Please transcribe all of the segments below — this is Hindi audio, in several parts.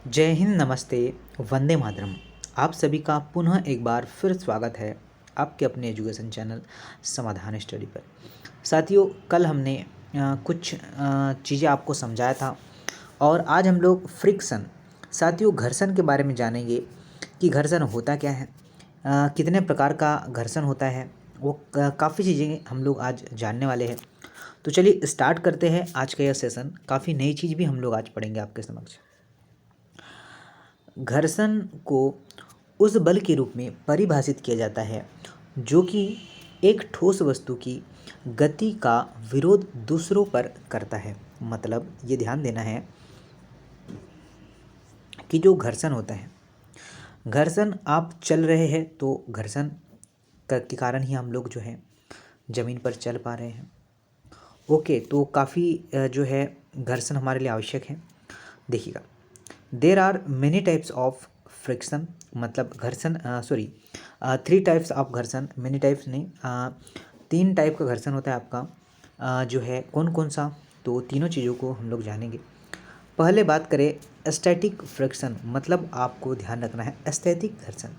जय हिंद, नमस्ते, वंदे मातरम। आप सभी का पुनः एक बार फिर स्वागत है आपके अपने एजुकेशन चैनल समाधान स्टडी पर। साथियों, कल हमने कुछ चीज़ें आपको समझाया था और आज हम लोग फ्रिक्शन, साथियों घर्षण के बारे में जानेंगे कि घर्षण होता क्या है, कितने प्रकार का घर्षण होता है। वो काफ़ी चीज़ें हम लोग आज जानने वाले हैं। तो चलिए स्टार्ट करते हैं आज का यह सेशन। काफ़ी नई चीज़ भी हम लोग आज पढ़ेंगे आपके समक्ष। घर्षण को उस बल के रूप में परिभाषित किया जाता है जो कि एक ठोस वस्तु की गति का विरोध दूसरों पर करता है। मतलब ये ध्यान देना है कि जो घर्षण होता है, घर्षण आप चल रहे हैं तो घर्षण के कारण ही हम लोग जो है ज़मीन पर चल पा रहे हैं। ओके, तो काफ़ी जो है घर्षण हमारे लिए आवश्यक है। देखिएगा, there are many types of friction, मतलब घर्षण सॉरी 3 टाइप्स ऑफ घर्षण, मेनी टाइप्स नहीं, 3 टाइप का घर्षण होता है आपका। जो है कौन कौन सा, तो तीनों चीज़ों को हम लोग जानेंगे। पहले बात करें स्टैटिक फ्रिक्शन, मतलब आपको ध्यान रखना है स्थैतिक घर्षण।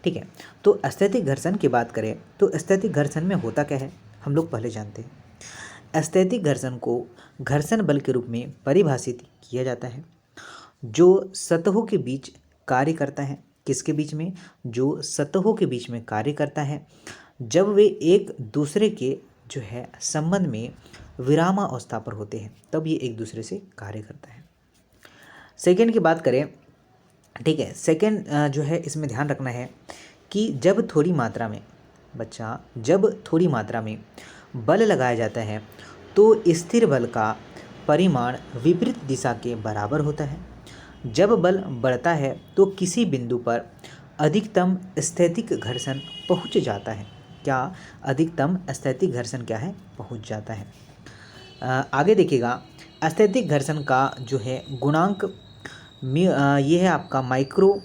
ठीक है, तो स्थैतिक घर्षण की बात करें तो स्थैतिक घर्षण में होता क्या है हम लोग पहले जानते हैं। स्थैतिक घर्षण को घर्षण बल के रूप में परिभाषित किया जाता है जो सतहों के बीच कार्य करता है। किसके बीच में? जो सतहों के बीच में कार्य करता है जब वे एक दूसरे के जो है संबंध में विरामावस्था पर होते हैं, तब ये एक दूसरे से कार्य करता है। सेकेंड की बात करें, ठीक है, सेकेंड जो है इसमें ध्यान रखना है कि जब थोड़ी मात्रा में जब थोड़ी मात्रा में बल लगाया जाता है तो स्थिर बल का परिमाण विपरीत दिशा के बराबर होता है। जब बल बढ़ता है तो किसी बिंदु पर अधिकतम स्थैतिक घर्षण पहुंच जाता है। क्या? अधिकतम स्थैतिक घर्षण क्या है? पहुंच जाता है। आगे देखिएगा, स्थैतिक घर्षण का जो है गुणांक ये है आपका माइक्रो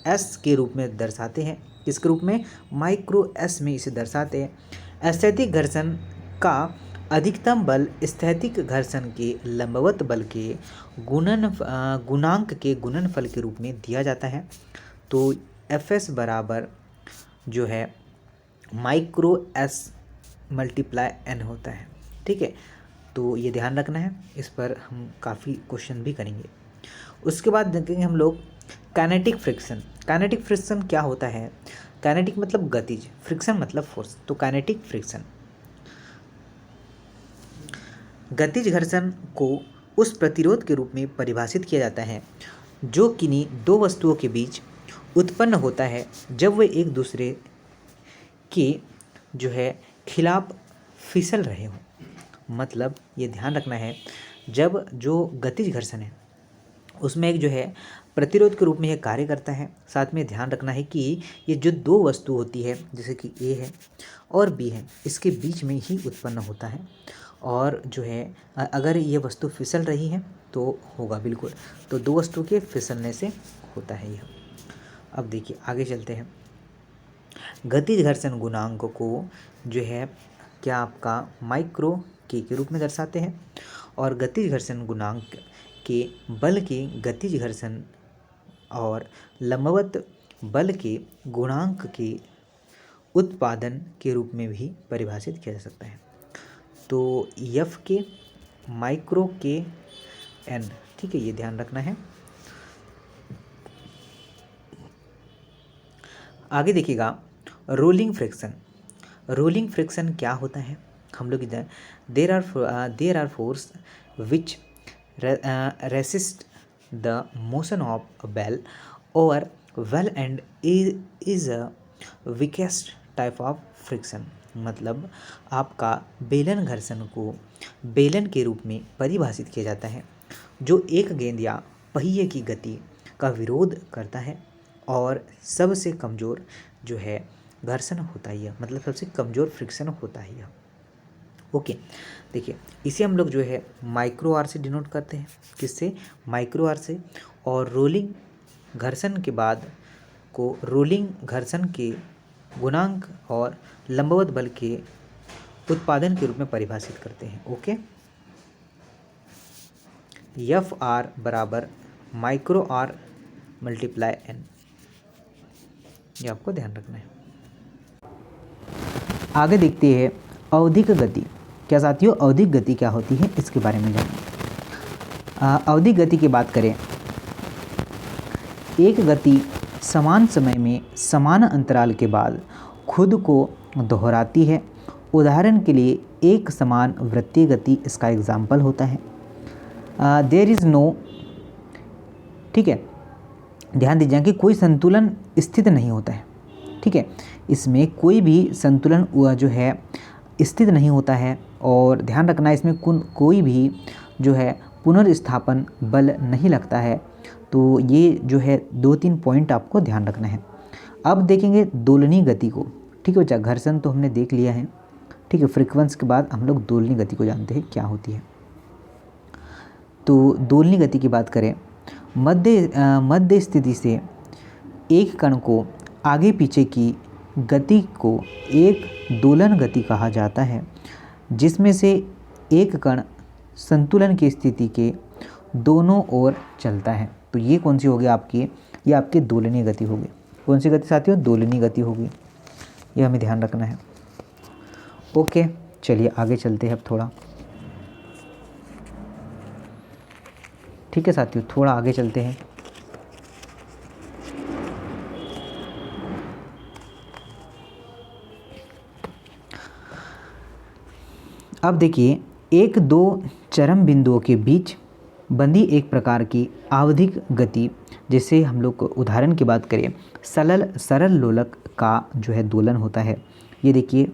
एस के रूप में दर्शाते हैं। किसके रूप में? माइक्रो एस में इसे दर्शाते हैं। स्थैतिक घर्षण का अधिकतम बल स्थैतिक घर्षण के लंबवत बल के गुणांक के गुणनफल के रूप में दिया जाता है। तो एफ एस बराबर जो है माइक्रो एस मल्टीप्लाई एन होता है। ठीक है, तो ये ध्यान रखना है, इस पर हम काफ़ी क्वेश्चन भी करेंगे। उसके बाद देखेंगे हम लोग काइनेटिक फ्रिक्शन। काइनेटिक फ्रिक्शन क्या होता है? काइनेटिक मतलब गतिज, फ्रिक्शन मतलब फोर्स। तो काइनेटिक फ्रिक्शन, गतिज घर्षण को उस प्रतिरोध के रूप में परिभाषित किया जाता है जो किन्हीं दो वस्तुओं के बीच उत्पन्न होता है जब वे एक दूसरे के जो है खिलाफ फिसल रहे हों। मतलब ये ध्यान रखना है, जब जो गतिज घर्षण है उसमें एक जो है प्रतिरोध के रूप में यह कार्य करता है। साथ में ध्यान रखना है कि ये जो दो वस्तु होती है, जैसे कि ए है और बी है, इसके बीच में ही उत्पन्न होता है। और जो है अगर ये वस्तु फिसल रही है तो होगा बिल्कुल, तो दो वस्तु के फिसलने से होता है यह। अब देखिए आगे चलते हैं। गतिज घर्षण गुणांक को जो है क्या आपका माइक्रो के रूप में दर्शाते हैं और गतिज घर्षण गुणांक के बल के गतिज घर्षण और लंबवत बल के गुणांक के उत्पादन के रूप में भी परिभाषित किया जा सकता है। तो एफ के माइक्रो के एन, ठीक है, ये ध्यान रखना है। आगे देखिएगा रोलिंग फ्रिक्शन। रोलिंग फ्रिक्शन क्या होता है हम लोग इधर, there are force which resist the motion of a bell over well and is a weakest type of friction. मतलब आपका बेलन घर्षण को बेलन के रूप में परिभाषित किया जाता है जो एक गेंद या पहिए की गति का विरोध करता है और सबसे कमज़ोर जो है घर्षण होता ही है, मतलब सबसे कमज़ोर फ्रिक्शन होता ही है। ओके, देखिए इसे हम लोग जो है माइक्रो आर से डिनोट करते हैं। किससे? माइक्रो आर से। और रोलिंग घर्षण के बाद को रोलिंग घर्षण के गुणांक और लंबवत बल के उत्पादन के रूप में परिभाषित करते हैं। ओके, एफ आर बराबर माइक्रो आर मल्टीप्लाई एन, ये आपको ध्यान रखना है। आगे देखते हैं आवधिक गति। क्या साथियों, आवधिक गति क्या होती है इसके बारे में जानें। आवधिक गति की बात करें, एक गति समान समय में समान अंतराल के बाद खुद को दोहराती है। उदाहरण के लिए एक समान वृत्तीय गति इसका एग्जाम्पल होता है। देयर इज़ नो, ठीक है, ध्यान दीजिए कि कोई संतुलन स्थित नहीं होता है, ठीक है, इसमें कोई भी संतुलन जो है स्थित नहीं होता है। और ध्यान रखना इसमें कोई भी जो है पुनर्स्थापन बल नहीं लगता है। तो ये जो है 2-3 पॉइंट आपको ध्यान रखना है। अब देखेंगे दोलनीय गति को, ठीक है बच्चा, घर्षण तो हमने देख लिया है, ठीक है, फ्रीक्वेंस के बाद हम लोग दोलनीय गति को जानते हैं क्या होती है। तो दोलनीय गति की बात करें, मध्य स्थिति से एक कण को आगे पीछे की गति को एक दोलन गति कहा जाता है, जिसमें से एक कण संतुलन की स्थिति के दोनों ओर चलता है। तो ये कौन सी होगी आपकी, ये आपकी दोलनीय गति होगी। कौन सी गति साथियों, दोलनीय गति होगी, ये हमें ध्यान रखना है। ओके, चलिए आगे चलते हैं अब थोड़ा, ठीक है साथियों, थोड़ा आगे चलते हैं। अब देखिए, एक दो चरम बिंदुओं के बीच बंधी एक प्रकार की आवधिक गति, जैसे हम लोग उदाहरण की बात करें, सरल लोलक का जो है दोलन होता है। ये देखिए,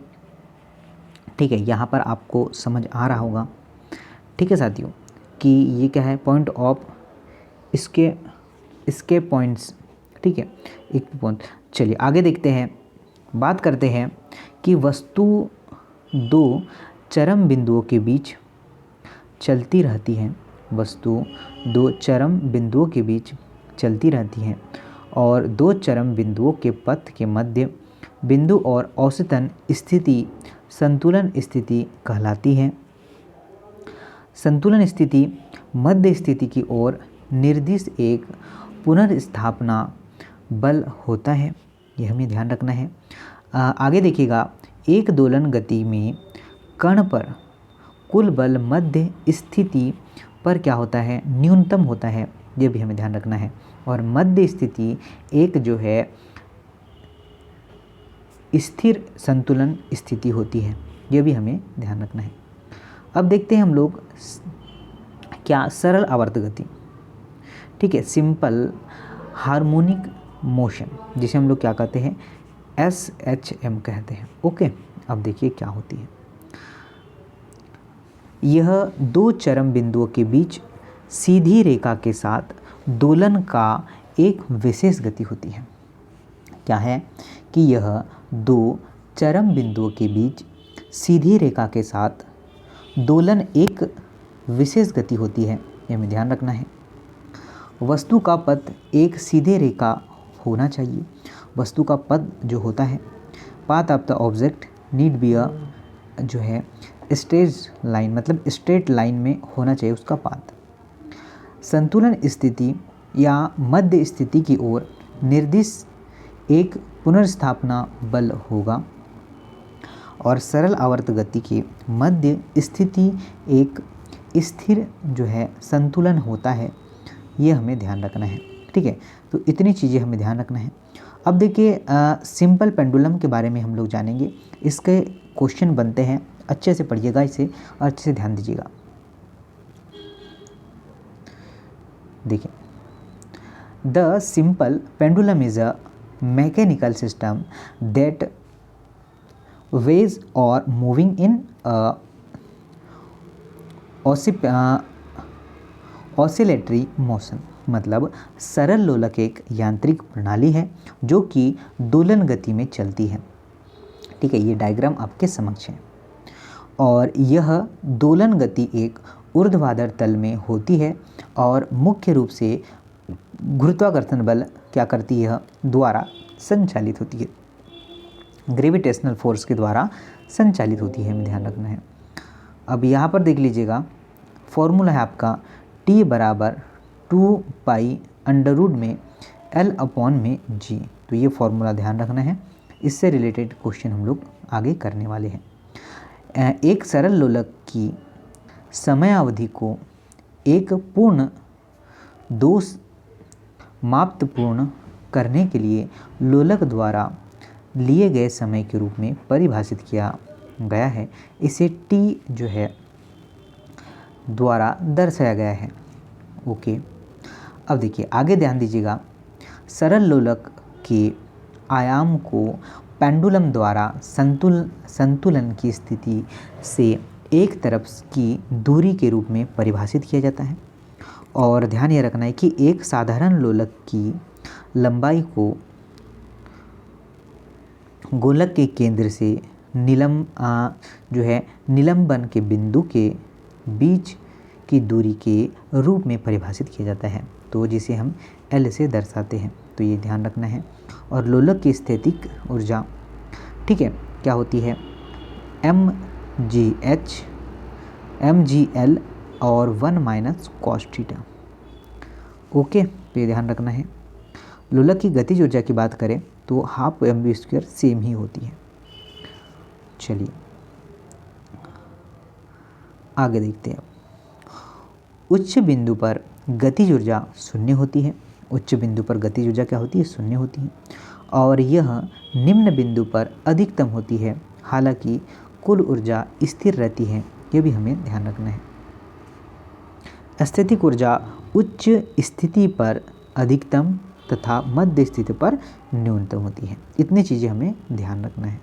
ठीक है, यहाँ पर आपको समझ आ रहा होगा, ठीक है साथियों, कि ये क्या है, पॉइंट ऑफ इसके पॉइंट्स, ठीक है, एक पॉइंट। चलिए आगे देखते हैं, बात करते हैं कि वस्तु दो चरम बिंदुओं के बीच चलती रहती है। वस्तु दो चरम बिंदुओं के बीच चलती रहती है और दो चरम बिंदुओं के पथ के मध्य बिंदु और औसतन स्थिति संतुलन स्थिति कहलाती है। संतुलन स्थिति मध्य स्थिति की ओर निर्दिष्ट एक पुनर्स्थापना बल होता है, यह हमें ध्यान रखना है। आगे देखिएगा, एक दोलन गति में कण पर कुल बल मध्य स्थिति पर क्या होता है, न्यूनतम होता है, यह भी हमें ध्यान रखना है। और मध्य स्थिति एक जो है स्थिर संतुलन स्थिति होती है, यह भी हमें ध्यान रखना है। अब देखते हैं हम लोग क्या सरल आवर्त गति, ठीक है, सिंपल हार्मोनिक मोशन, जिसे हम लोग क्या कहते हैं, SHM कहते हैं। ओके, अब देखिए क्या होती है। यह दो चरम बिंदुओं के बीच सीधी रेखा के साथ दोलन का एक विशेष गति होती है। क्या है कि यह दो चरम बिंदुओं के बीच सीधी रेखा के साथ दोलन एक विशेष गति होती है, यह हमें ध्यान रखना है। वस्तु का पथ एक सीधे रेखा होना चाहिए। वस्तु का पथ जो होता है, path of the object need be a जो है स्ट्रेट लाइन, मतलब स्ट्रेट लाइन में होना चाहिए उसका पाथ। संतुलन स्थिति या मध्य स्थिति की ओर निर्दिष्ट एक पुनर्स्थापना बल होगा और सरल आवर्त गति की मध्य स्थिति एक स्थिर जो है संतुलन होता है, ये हमें ध्यान रखना है, ठीक है। तो इतनी चीज़ें हमें ध्यान रखना है। अब देखिए सिंपल पेंडुलम के बारे में हम लोग जानेंगे। इसके क्वेश्चन बनते हैं, अच्छे से पढ़िएगा इसे और अच्छे से ध्यान दीजिएगा। देखिए, the simple pendulum is a mechanical system that weighs or moving in oscillatory motion, मतलब सरल लोलक एक यांत्रिक प्रणाली है जो कि दोलन गति में चलती है, ठीक है। ये डायग्राम आपके समक्ष है और यह दोलन गति एक ऊर्ध्वाधर तल में होती है और मुख्य रूप से गुरुत्वाकर्षण बल क्या करती है, द्वारा संचालित होती है, ग्रेविटेशनल फोर्स के द्वारा संचालित होती है, हमें ध्यान रखना है। अब यहाँ पर देख लीजिएगा, फॉर्मूला है आपका T बराबर 2 पाई अंडर रूट में L अपॉन में G। तो ये फॉर्मूला ध्यान रखना है, इससे रिलेटेड क्वेश्चन हम लोग आगे करने वाले हैं। एक सरल लोलक की समयावधि को एक पूर्ण दोष माप्त पूर्ण करने के लिए लोलक द्वारा लिए गए समय के रूप में परिभाषित किया गया है। इसे T जो है द्वारा दर्शाया गया है। ओके, अब देखिए आगे ध्यान दीजिएगा। सरल लोलक के आयाम को पेंडुलम द्वारा संतुलन की स्थिति से एक तरफ की दूरी के रूप में परिभाषित किया जाता है। और ध्यान यह रखना है कि एक साधारण लोलक की लंबाई को गोलक के केंद्र से निलंबन के बिंदु के बीच की दूरी के रूप में परिभाषित किया जाता है, तो जिसे हम L से दर्शाते हैं। तो ये ध्यान रखना है। और लोलक की स्थैतिक ऊर्जा, ठीक है, क्या होती है, mgL और 1 माइनस कॉस थीटा। ओके, तो ये ध्यान रखना है। लोलक की गतिज ऊर्जा की बात करें तो हाफ mv² सेम ही होती है। चलिए आगे देखते हैं। उच्च बिंदु पर गतिज ऊर्जा शून्य होती है। उच्च बिंदु पर गतिज ऊर्जा क्या होती है, शून्य होती है। और यह निम्न बिंदु पर अधिकतम होती है। हालांकि कुल ऊर्जा स्थिर रहती है, ये भी हमें ध्यान रखना है। स्थैतिक ऊर्जा उच्च स्थिति पर अधिकतम तथा मध्य स्थिति पर न्यूनतम होती है। इतनी चीज़ें हमें ध्यान रखना है।